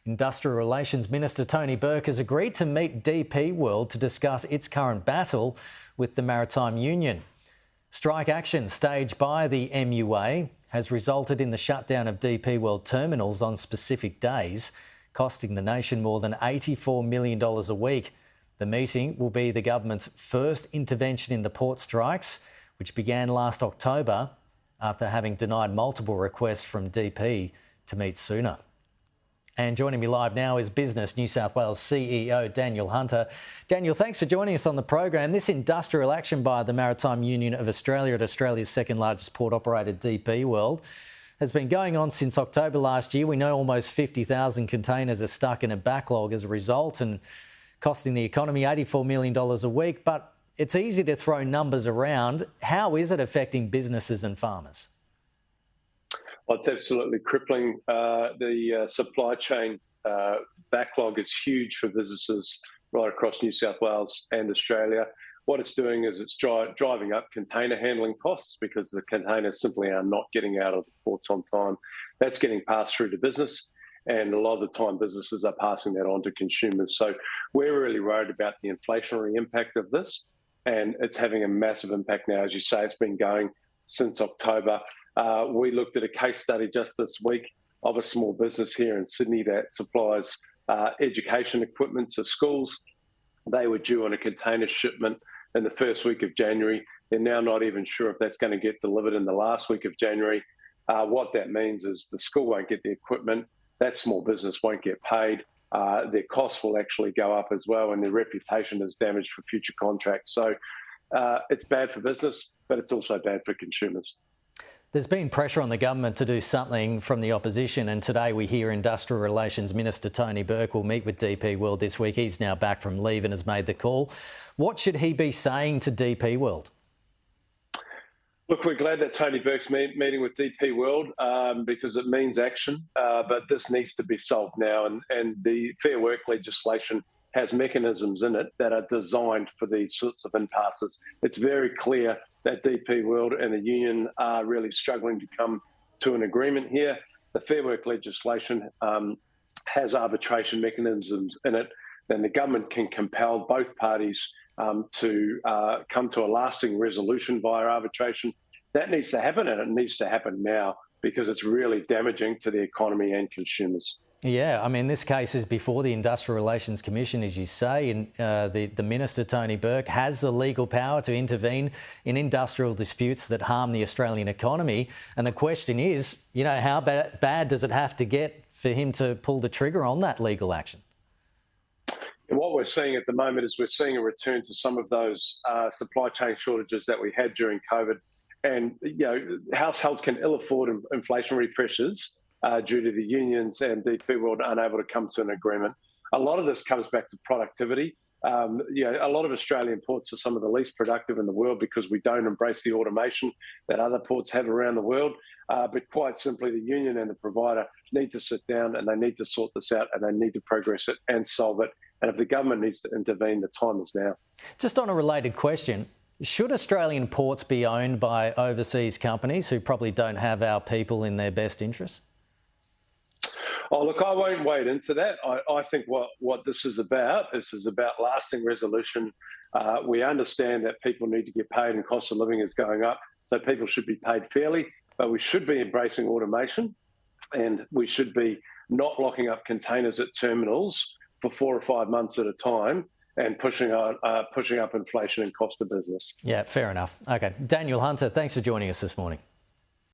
Industrial Relations Minister Tony Burke has agreed to meet DP World to discuss its current battle with the Maritime Union. Strike action staged by the MUA has resulted in the shutdown of DP World terminals on specific days, costing the nation more than $84 million a week. The meeting will be the government's first intervention in the port strikes, which began last October after having denied multiple requests from DP to meet sooner. And joining me live now is Business New South Wales CEO Daniel Hunter. Daniel, thanks for joining us on the program. This industrial action by the Maritime Union of Australia at Australia's second largest port operator, DP World, has been going on since October last year. We know almost 50,000 containers are stuck in a backlog as a result and costing the economy $84 million a week. But it's easy to throw numbers around. How is it affecting businesses and farmers? Well, it's absolutely crippling. The supply chain backlog is huge for businesses right across New South Wales and Australia. What it's doing is it's driving up container handling costs because the containers simply are not getting out of the ports on time. That's getting passed through to business, and a lot of the time businesses are passing that on to consumers. So we're really worried about the inflationary impact of this, and it's having a massive impact now. As you say, it's been going since October. We looked at a case study just this week of a small business here in Sydney that supplies education equipment to schools. They were due on a container shipment in the first week of January. They're now not even sure if that's going to get delivered in the last week of January. What that means is the school won't get the equipment, that small business won't get paid, their costs will actually go up as well, and their reputation is damaged for future contracts. So it's bad for business, but it's also bad for consumers. There's been pressure on the government to do something from the opposition, and today we hear Industrial Relations Minister Tony Burke will meet with DP World this week. He's now back from leave and has made the call. What should he be saying to DP World? Look, we're glad that Tony Burke's meeting with DP World because it means action, but this needs to be solved now, and the Fair Work legislation has mechanisms in it that are designed for these sorts of impasses. It's very clear that DP World and the union are really struggling to come to an agreement here. The Fair Work legislation has arbitration mechanisms in it, then the government can compel both parties to come to a lasting resolution via arbitration. That needs to happen, and it needs to happen now because it's really damaging to the economy and consumers. Yeah, I mean, this case is before the Industrial Relations Commission, as you say, and the Minister, Tony Burke, has the legal power to intervene in industrial disputes that harm the Australian economy. And the question is, you know, how bad does it have to get for him to pull the trigger on that legal action? And what we're seeing at the moment is we're seeing a return to some of those supply chain shortages that we had during COVID. And, you know, households can ill afford inflationary pressures due to the unions and DP World unable to come to an agreement. A lot of this comes back to productivity. A lot of Australian ports are some of the least productive in the world because we don't embrace the automation that other ports have around the world. But quite simply, the union and the provider need to sit down and they need to sort this out, and they need to progress it and solve it. And if the government needs to intervene, the time is now. Just on a related question, should Australian ports be owned by overseas companies who probably don't have our people in their best interests? Oh, look, I won't wade into that. I think what this is about lasting resolution. We understand that people need to get paid and cost of living is going up, so people should be paid fairly, but we should be embracing automation, and we should be not locking up containers at terminals for 4 or 5 months at a time and pushing up inflation and cost of business. Yeah, fair enough. Okay. Daniel Hunter, thanks for joining us this morning.